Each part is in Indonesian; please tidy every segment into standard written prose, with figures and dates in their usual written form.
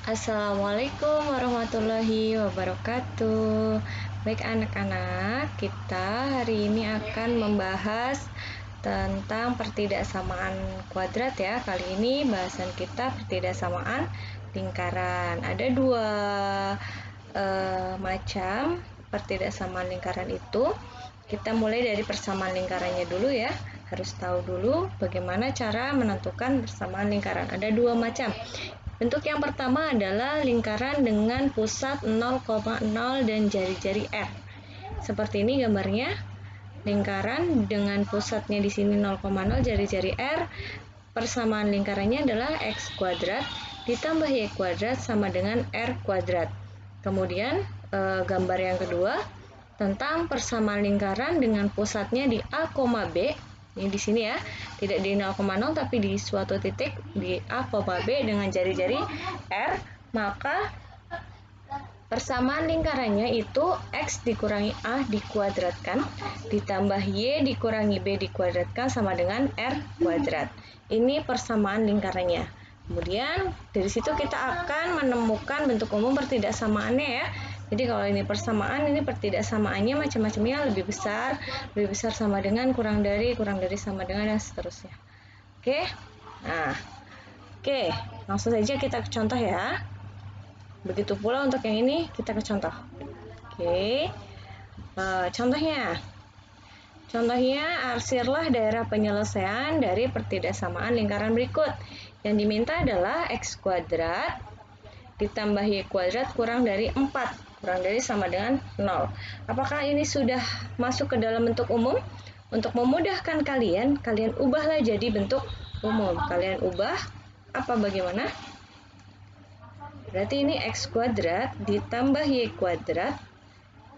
Assalamualaikum warahmatullahi wabarakatuh. Baik anak-anak, kita hari ini akan membahas tentang pertidaksamaan kuadrat ya. Kali ini bahasan kita pertidaksamaan lingkaran. Ada dua macam pertidaksamaan lingkaran itu. Kita mulai dari persamaan lingkarannya dulu ya. Harus tahu dulu bagaimana cara menentukan persamaan lingkaran. Ada dua macam. Bentuk yang pertama adalah lingkaran dengan pusat 0,0 dan jari-jari R. Seperti ini gambarnya. Lingkaran dengan pusatnya di sini 0,0, jari-jari R. Persamaan lingkarannya adalah X kuadrat ditambah Y kuadrat sama dengan R kuadrat. Kemudian gambar yang kedua tentang persamaan lingkaran dengan pusatnya di A, B. Ini di sini ya, tidak di 0,0 tapi di suatu titik di A, B dengan jari-jari R, maka persamaan lingkarannya itu X dikurangi A dikuadratkan ditambah Y dikurangi B dikuadratkan sama dengan R kuadrat. Ini persamaan lingkarannya. Kemudian dari situ kita akan menemukan bentuk umum pertidaksamaannya ya. Jadi kalau ini persamaan, ini pertidaksamaannya macam-macamnya lebih besar sama dengan, kurang dari sama dengan, dan seterusnya. Oke, nah, langsung saja kita ke contoh ya. Begitu pula untuk yang ini kita ke contoh. Contohnya, arsirlah daerah penyelesaian dari pertidaksamaan lingkaran berikut. Yang diminta adalah X kuadrat ditambah Y kuadrat kurang dari 4. Kurang dari sama dengan 0. Apakah ini sudah masuk ke dalam bentuk umum? Untuk memudahkan kalian ubahlah jadi bentuk umum. Kalian ubah bagaimana? Berarti ini X kuadrat ditambah Y kuadrat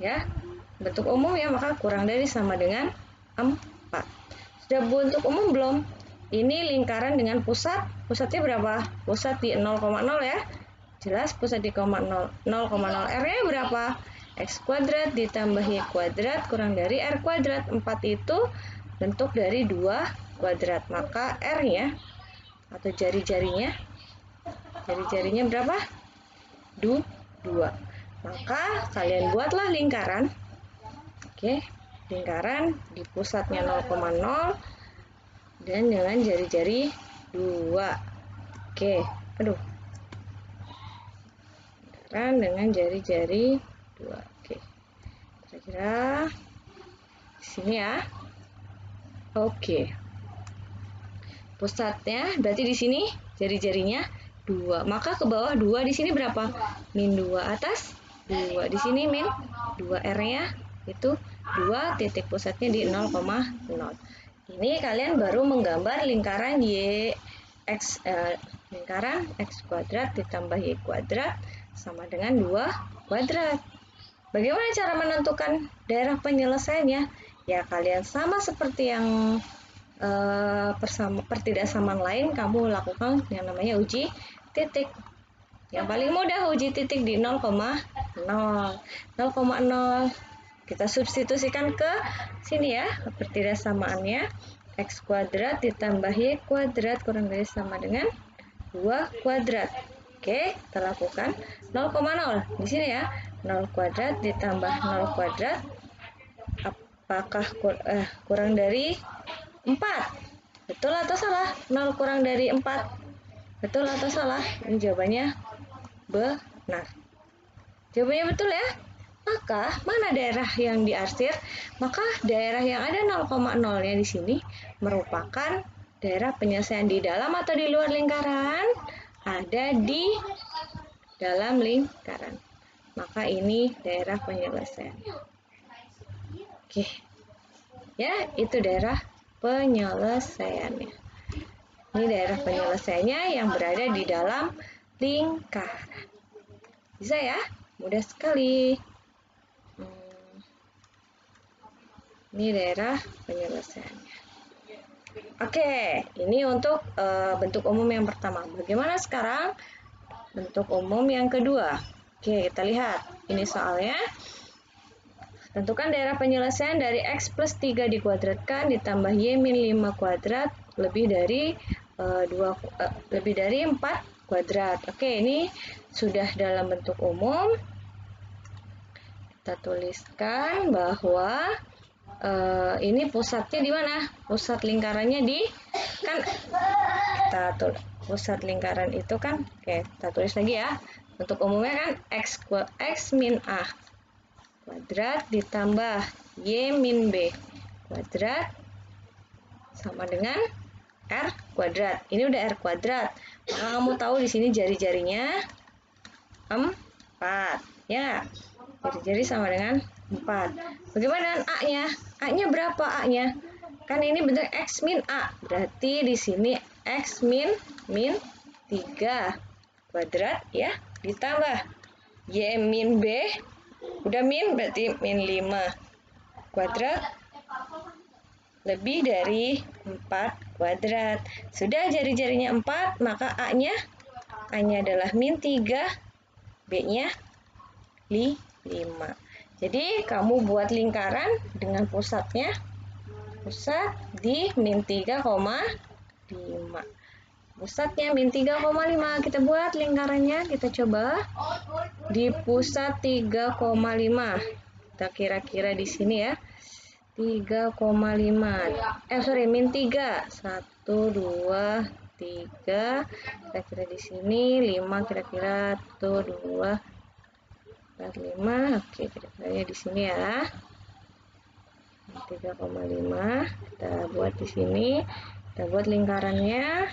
ya. Bentuk umum ya, maka kurang dari sama dengan 4. Sudah bentuk umum belum? Ini lingkaran dengan pusatnya berapa? Pusat di 0,0 ya. Jelas pusat di 0,0 R-nya berapa? X kuadrat ditambah Y kuadrat kurang dari R kuadrat. 4 itu bentuk dari 2 kuadrat. Maka R-nya atau jari-jarinya berapa? 2. Maka kalian buatlah lingkaran. Lingkaran di pusatnya 0,0 dan dengan jari-jari 2. Dengan jari-jari 2. Kira-kira di sini ya. Pusatnya berarti di sini jari-jarinya 2. Maka ke bawah 2 di sini berapa? Min 2 atas 2. Di sini min 2 R-nya itu 2, titik pusatnya di 0,0. Ini kalian baru menggambar lingkaran lingkaran X kuadrat ditambah Y kuadrat sama dengan 2 kuadrat. Bagaimana cara menentukan daerah penyelesaiannya? Ya, kalian sama seperti yang pertidaksamaan lain, kamu lakukan yang namanya uji titik. Yang paling mudah uji titik di 0,0. Kita substitusikan ke sini ya, pertidaksamaannya X kuadrat ditambah Y kuadrat kurang dari sama dengan 2 kuadrat. Kita lakukan 0,0 di sini ya. 0 kuadrat ditambah 0 kuadrat, apakah kurang dari 4? Betul atau salah? 0 kurang dari 4. Betul atau salah? Ini jawabannya benar. Jawabannya betul ya. Maka mana daerah yang diarsir? Maka daerah yang ada 0,0-nya di sini merupakan daerah penyelesaian di dalam atau di luar lingkaran? Ada di dalam lingkaran. Maka ini daerah penyelesaiannya. Ya, itu daerah penyelesaiannya. Ini daerah penyelesaiannya yang berada di dalam lingkaran. Bisa ya? Mudah sekali. Ini daerah penyelesaiannya. Ini untuk bentuk umum yang pertama. Bagaimana sekarang bentuk umum yang kedua? Kita lihat. Ini soalnya. Tentukan daerah penyelesaian dari X plus 3 dikuadratkan ditambah Y min 5 kuadrat lebih dari 4 kuadrat. Oke, ini sudah dalam bentuk umum. Kita tuliskan bahwa ini pusatnya di mana? Pusat lingkarannya di, kan kita pusat lingkaran itu kan, oke, kita tulis lagi ya. Bentuk umumnya kan x min a kuadrat ditambah y min b kuadrat sama dengan r kuadrat. Ini udah r kuadrat. Nah, kamu tahu di sini jari-jarinya 4, ya. Jari-jari sama dengan 4. Bagaimana dengan a-nya? A-nya berapa a-nya? Kan ini bentuk x min a. Berarti di sini x min 3 kuadrat ya, ditambah y min b. Udah min berarti min 5 kuadrat lebih dari 4 kuadrat. Sudah jari-jarinya 4, maka A-nya adalah min 3, B-nya 5. Jadi kamu buat lingkaran dengan pusat di min 3,5. Pusatnya min 3,5. Kita buat lingkarannya, kita coba di pusat 3,5. Kita kira-kira di sini ya. 3,5. Min 3. 1, 2, 3. Kira-kira di sini 5, kira-kira 1, 2, 5. Oke, kira-kira di sini ya. 3,5. Kita buat di sini. Kita buat lingkarannya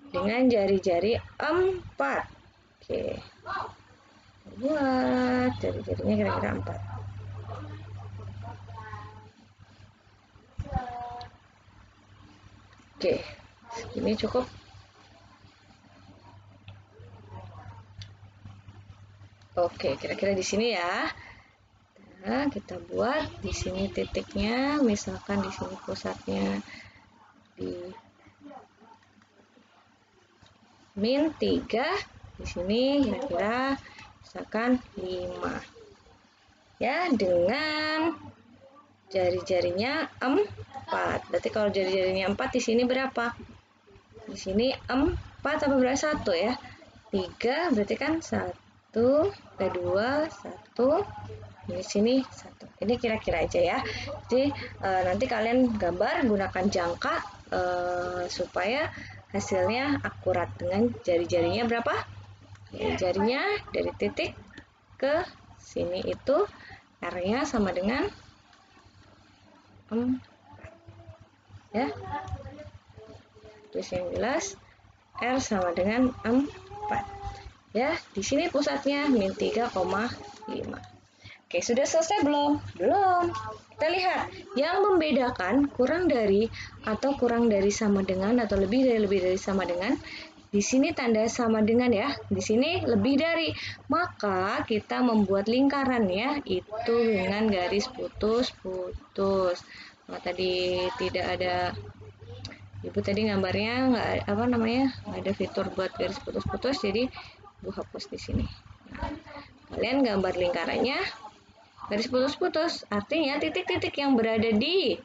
dengan jari-jari 4. Oke. Buat jari-jarinya kira-kira 4. Oke, ini cukup. Oke, kira-kira di sini ya. Nah, kita buat di sini titiknya, misalkan di sini pusatnya di min 3, di sini kira-kira misalkan 5. Ya, dengan jari-jarinya 4. Berarti kalau jari-jarinya 4 di sini berapa? Di sini 4 apa berapa? 1 ya. 3 berarti kan 1, 2, 1. Di sini 1. Ini kira-kira aja ya. Jadi nanti kalian gambar gunakan jangka supaya hasilnya akurat dengan jari-jarinya berapa? Jarinya dari titik ke sini itu R-nya sama dengan 4. Ya. Terus yang jelas R sama dengan 4. Ya, di sini pusatnya min 3,5. Oke, sudah selesai belum? Belum. Kita lihat, yang membedakan kurang dari atau kurang dari sama dengan atau lebih dari sama dengan. Di sini tanda sama dengan ya. Di sini lebih dari. Maka kita membuat lingkarannya itu dengan garis putus-putus. Nah, tadi tidak ada, Ibu tadi gambarnya nggak ada fitur buat garis putus-putus, jadi Ibu hapus di sini. Nah, kalian gambar lingkarannya garis putus-putus, artinya titik-titik yang berada di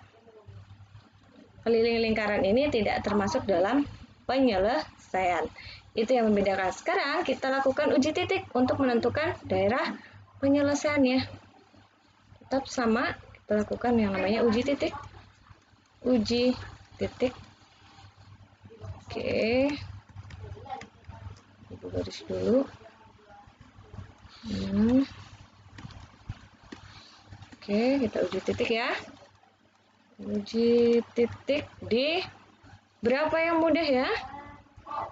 keliling lingkaran ini tidak termasuk dalam penyelesaian. Itu yang membedakan. Sekarang kita lakukan uji titik untuk menentukan daerah penyelesaiannya. Tetap sama, kita lakukan yang namanya uji titik. Uji titik. Oke. Ibu garis dulu. Oke, kita uji titik ya. Uji titik di berapa yang mudah ya?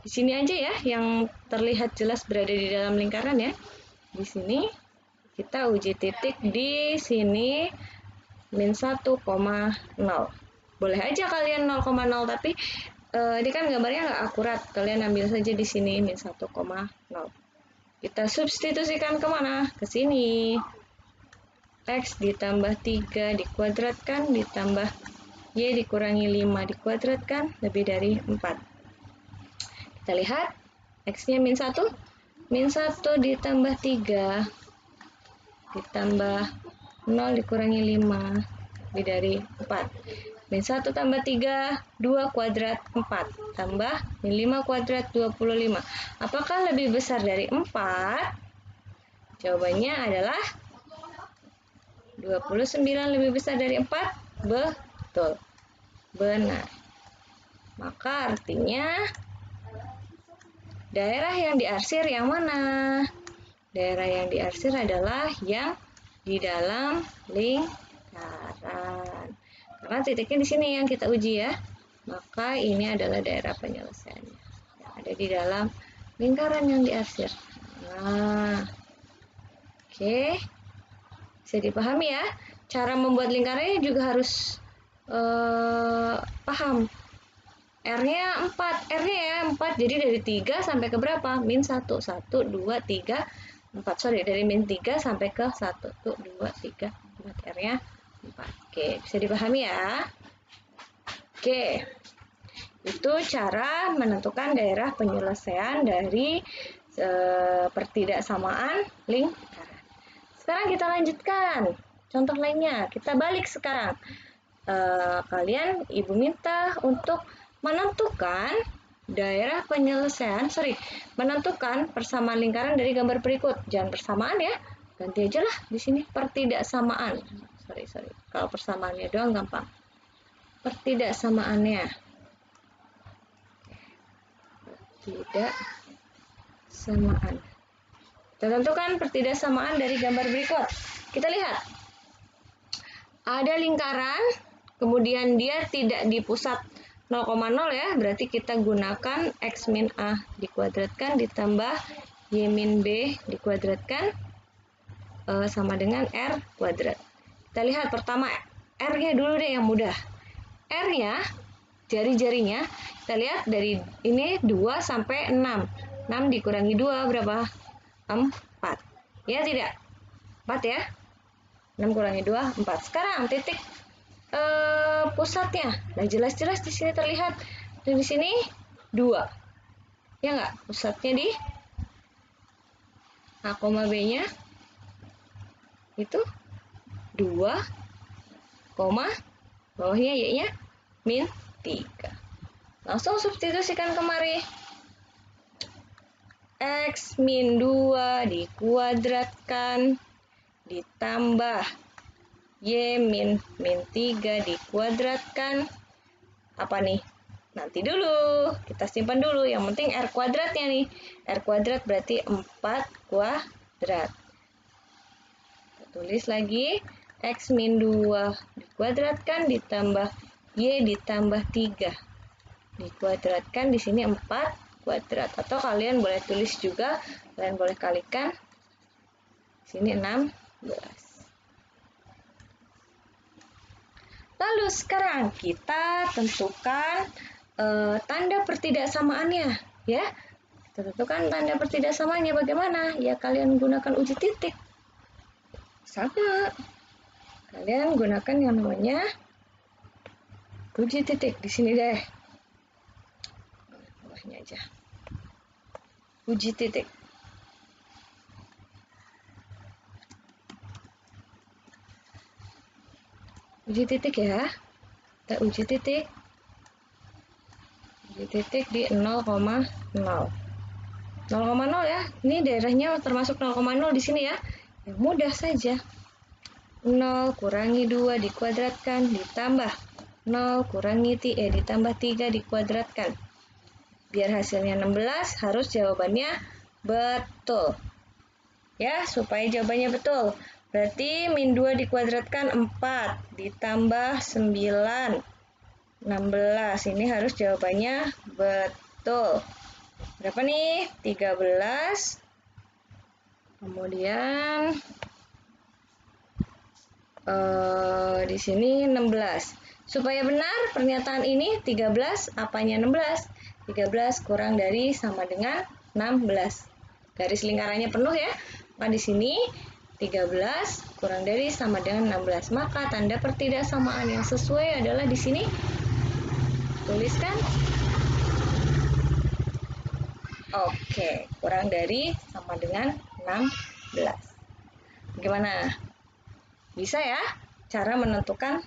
Di sini aja ya, yang terlihat jelas berada di dalam lingkaran ya. Di sini kita uji titik di sini min 1,0. Boleh aja kalian 0,0, tapi ini kan gambarnya nggak akurat. Kalian ambil saja di sini min 1,0. Kita substitusikan kemana? Ke sini. X ditambah 3 dikuadratkan ditambah Y dikurangi 5 dikuadratkan lebih dari 4. Kita lihat X-nya min 1. Min 1 ditambah 3 ditambah 0 dikurangi 5 lebih dari 4. Min 1 tambah 3, 2 kuadrat 4. Tambah min 5 kuadrat 25. Apakah lebih besar dari 4? Jawabannya adalah 29 lebih besar dari 4. Betul. Benar. Maka artinya daerah yang diarsir yang mana? Daerah yang diarsir adalah yang di dalam lingkaran. Karena titiknya di sini yang kita uji ya. Maka ini adalah daerah penyelesaiannya. Yang ada di dalam lingkaran yang diarsir. Nah, oke. Bisa dipahami ya. Cara membuat lingkarannya juga harus paham. R-nya 4. R-nya ya 4. Jadi dari 3 sampai ke berapa? Min 1. 1, 2, 3, 4. Sorry, dari min 3 sampai ke 1. 1, 2, 3, 4. R-nya 4. Oke, bisa dipahami ya? Oke. Itu cara menentukan daerah penyelesaian dari pertidaksamaan lingkaran. Sekarang kita lanjutkan. Contoh lainnya, kita balik sekarang. Kalian ibu minta untuk menentukan daerah penyelesaian, menentukan persamaan lingkaran dari gambar berikut. Jangan persamaan ya, ganti aja lah di sini pertidaksamaan. Kalau persamaannya doang gampang. Pertidaksamaannya. Pertidaksamaan. Kita tentukan pertidaksamaan dari gambar berikut. Kita lihat. Ada lingkaran, kemudian dia tidak di pusat 0,0 ya, berarti kita gunakan X min A dikuadratkan ditambah Y min B dikuadratkan sama dengan R kuadrat. Kita lihat pertama R-nya dulu deh yang mudah. R-nya, jari-jarinya, kita lihat dari ini 2 sampai 6. 6 dikurangi 2 berapa? 4. Ya tidak? 4 ya? 6 kurangi 2, 4. Sekarang titik pusatnya. Nah, jelas-jelas di sini terlihat. Dan di sini 2. Ya enggak? Pusatnya di A, B-nya itu 2, bawahnya Y-nya min 3. Langsung substitusikan kemari. X min 2 dikuadratkan ditambah Y min 3 dikuadratkan. Apa nih? Nanti dulu. Kita simpan dulu. Yang penting R kuadratnya nih. R kuadrat berarti 4 kuadrat. Kita tulis lagi. X min 2 dikuadratkan ditambah Y ditambah 3. Dikuadratkan di sini 4 kuadrat. Atau kalian boleh tulis juga. Kalian boleh kalikan. Di sini 16. Lalu sekarang kita tentukan tanda pertidaksamaannya, ya. Kita tentukan tanda pertidaksamaannya bagaimana? Ya kalian gunakan uji titik. Sama. Kalian gunakan yang namanya uji titik di sini deh. Bawahnya aja. Uji titik. Uji titik ya. Kita uji titik. Uji titik di 0,0. 0,0 ya. Ini daerahnya termasuk 0,0 di sini ya. Yang mudah saja. 0 kurangi 2 dikuadratkan ditambah 0 kurangi ditambah 3 dikuadratkan. Biar hasilnya 16, harus jawabannya betul. Ya, supaya jawabannya betul. Berarti min 2 dikuadratkan 4 ditambah 9. 16. Ini harus jawabannya betul. Berapa nih? 13. Kemudian di sini 16. Supaya benar pernyataan ini 13, apanya 16? 13 kurang dari sama dengan 16. Garis lingkarannya penuh ya. Maka di sini 13 kurang dari sama dengan 16. Maka tanda pertidaksamaan yang sesuai adalah di sini. Tuliskan. Oke, kurang dari sama dengan 16. Bagaimana? Bisa ya cara menentukan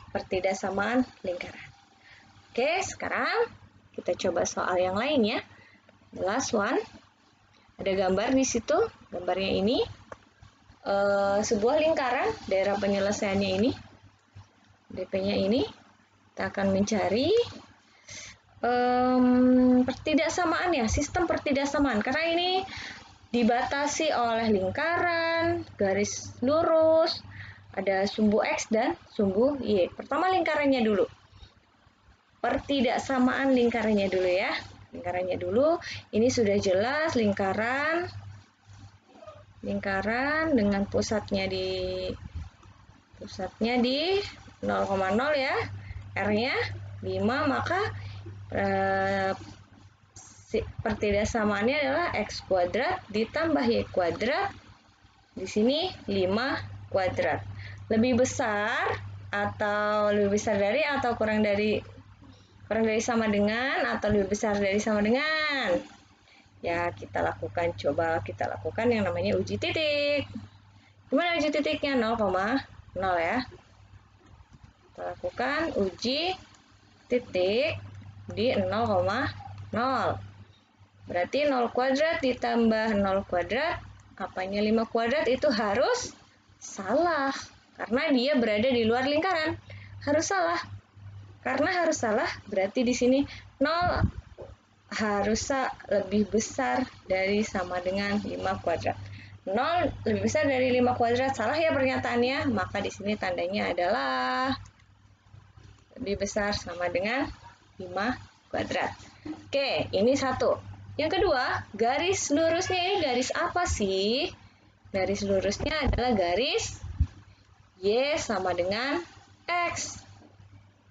pertidaksamaan lingkaran. Oke, sekarang kita coba soal yang lain ya. The last one. Ada gambar di situ. Gambarnya ini sebuah lingkaran, daerah penyelesaiannya ini. DP-nya ini. Kita akan mencari pertidaksamaan ya, sistem pertidaksamaan. Karena ini dibatasi oleh lingkaran, garis lurus, ada sumbu X dan sumbu Y. Pertama lingkarannya dulu. Pertidaksamaan lingkarannya dulu ya. Lingkarannya dulu. Ini sudah jelas lingkaran dengan pusatnya di 0,0 ya. R-nya 5, maka pertidaksamaannya adalah X kuadrat ditambah Y kuadrat. Di sini 5 kuadrat. Lebih besar atau lebih besar dari atau kurang dari sama dengan atau lebih besar dari sama dengan? Ya, coba kita lakukan yang namanya uji titik. Gimana uji titiknya? 0,0 ya. Kita lakukan uji titik di 0,0. Berarti 0 kuadrat ditambah 0 kuadrat, apanya 5 kuadrat itu harus salah. Karena dia berada di luar lingkaran. Harus salah. Karena harus salah, berarti di sini 0 harus lebih besar dari sama dengan 5 kuadrat. 0 lebih besar dari 5 kuadrat, salah ya pernyataannya, maka di sini tandanya adalah lebih besar sama dengan 5 kuadrat. Oke, ini satu. Yang kedua, garis lurusnya ini garis apa sih? Garis lurusnya adalah garis Y sama dengan X.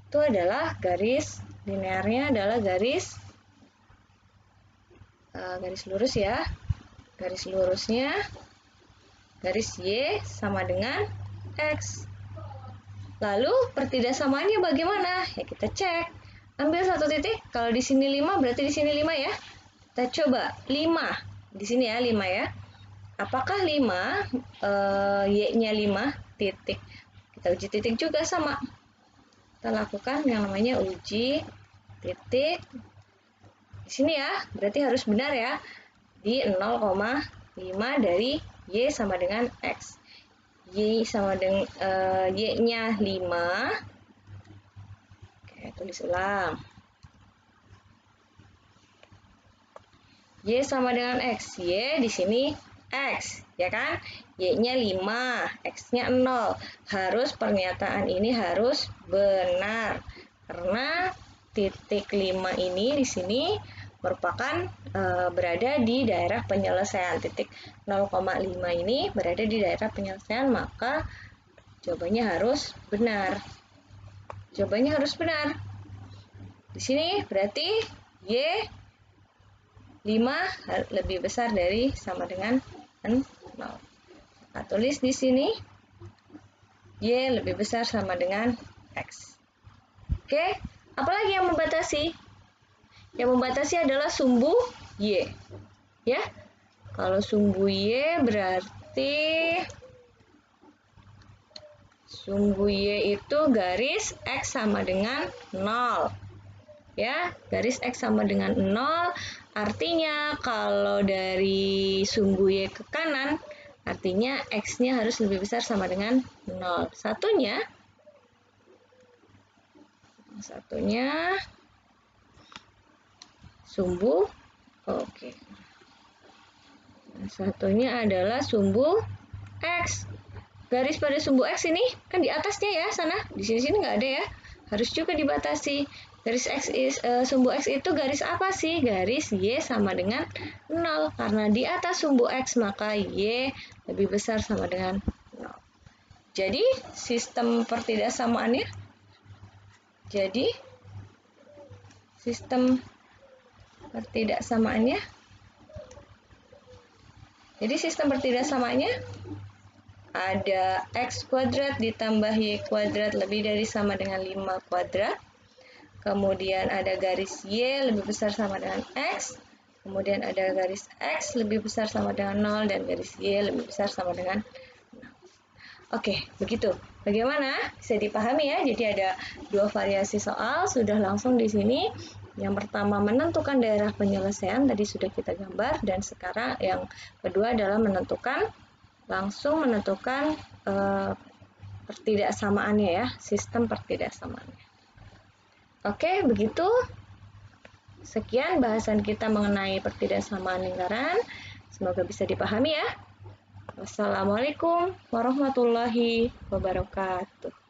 Itu adalah garis linearnya adalah garis lurus ya. Garis lurusnya garis Y sama dengan X. Lalu pertidaksamaannya bagaimana? Ya kita cek. Ambil satu titik, kalau di sini 5 berarti di sini 5 ya. Kita coba 5. Di sini ya 5 ya. Apakah 5 Y-nya 5 titik? Kita uji titik juga sama. Kita lakukan yang namanya uji titik. Di sini ya, berarti harus benar ya. Di 0,5 dari Y sama dengan X. Y sama dengan Y-nya 5. Oke, tulis ulang. Y sama dengan X. Y di sini X, ya kan? Y-nya 5, X-nya 0. Harus pernyataan ini harus benar. Karena titik 5 ini di sini merupakan berada di daerah penyelesaian. Titik 0,5 ini berada di daerah penyelesaian, maka jawabannya harus benar. Jawabannya harus benar. Di sini berarti Y 5 lebih besar dari sama dengan 0. Nah, tulis di sini Y lebih besar sama dengan X. Oke, apalagi yang membatasi? Yang membatasi adalah sumbu Y. Ya. Kalau sumbu Y berarti sumbu Y itu garis X sama dengan 0. Ya, garis X sama dengan 0, artinya kalau dari sumbu Y ke kanan, artinya X-nya harus lebih besar sama dengan 0. Satunya sumbu, oke. Satunya adalah sumbu X. Garis pada sumbu X ini kan di atasnya ya, sana. Di sini nggak ada ya. Harus juga dibatasi. Garis X sumbu X itu garis apa sih? Garis Y sama dengan 0. Karena di atas sumbu X, maka Y lebih besar sama dengan 0. Jadi, sistem pertidaksamaannya ada X kuadrat ditambah Y kuadrat lebih dari sama dengan 5 kuadrat. Kemudian ada garis Y lebih besar sama dengan X. Kemudian ada garis X lebih besar sama dengan 0 dan garis Y lebih besar sama dengan 0. Oke, begitu. Bagaimana? Bisa dipahami ya? Jadi ada dua variasi soal, sudah langsung di sini. Yang pertama menentukan daerah penyelesaian, tadi sudah kita gambar, dan sekarang yang kedua adalah langsung menentukan pertidaksamaannya ya, sistem pertidaksamaannya. Oke, begitu. Sekian bahasan kita mengenai pertidaksamaan lingkaran. Semoga bisa dipahami ya. Wassalamualaikum warahmatullahi wabarakatuh.